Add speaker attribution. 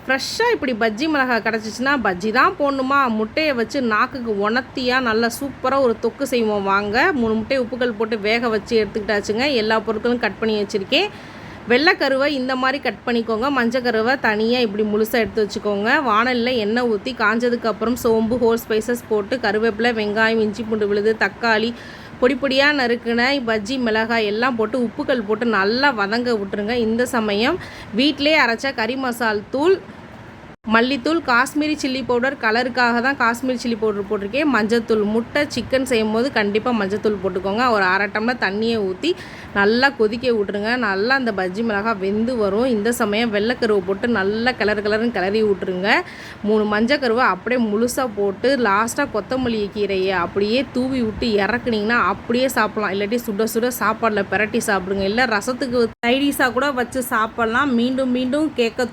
Speaker 1: ஃப்ரெஷ்ஷாக இப்படி பஜ்ஜி மிளகாய் கிடச்சிச்சின்னா பஜ்ஜி தான் போடணுமா, முட்டையை வச்சு நாக்குக்கு உணர்த்தியாக நல்லா சூப்பராக ஒரு தொக்கு செய்வோம் வாங்க. 3 முட்டையை உப்புக்கல் போட்டு வேக வச்சு எடுத்துக்கிட்டாச்சுங்க. எல்லா பொருட்களும் கட் பண்ணி வச்சுருக்கேன். வெள்ளைக்கருவை இந்த மாதிரி கட் பண்ணிக்கோங்க. மஞ்சக்கருவை தனியாக இப்படி முழுசாக எடுத்து வச்சுக்கோங்க. வானலில் எண்ணெய் ஊற்றி காஞ்சதுக்கப்புறம் சோம்பு, ஹோல் ஸ்பைசஸ் போட்டு கருவேப்பிலை, வெங்காயம், இஞ்சி பூண்டு விழுது, தக்காளி, பொடி பொடியாக நறுக்கின பஜ்ஜி மிளகாய் எல்லாம் போட்டு உப்புக்கல் போட்டு நல்லா வதங்க விட்டுருங்க. இந்த சமயம் வீட்டிலே அரைச்ச கறி மசால் தூள், மல்லித்தூள், காஷ்மீரி சில்லி பவுடர், கலருக்காக தான் காஷ்மீரி சில்லி பவுடர் போட்டிருக்கேன், மஞ்சத்தூள், முட்டை சிக்கன் செய்யும் போது கண்டிப்பாக மஞ்சத்தூள் போட்டுக்கோங்க. ஒரு அரை டம்ளர் தண்ணியை ஊற்றி நல்லா கொதிக்க விட்ருங்க. நல்லா அந்த பஜ்ஜி மிளகாய் வெந்து வரும். இந்த சமயம் வெள்ளைக்கருவை போட்டு நல்லா கலருன்னு கிளறி விட்ருங்க. 3 மஞ்சக்கருவை அப்படியே முழுசாக போட்டு லாஸ்ட்டாக கொத்தமல்லி கீரையை அப்படியே தூவி விட்டு இறக்குனிங்கன்னா அப்படியே சாப்பிட்லாம். இல்லாட்டி சுட சுட சாப்பாடில் பிரட்டி சாப்பிடுங்க. இல்லை ரசத்துக்கு சைடிஷாக கூட வச்சு சாப்பிட்லாம். மீண்டும் மீண்டும் கேட்க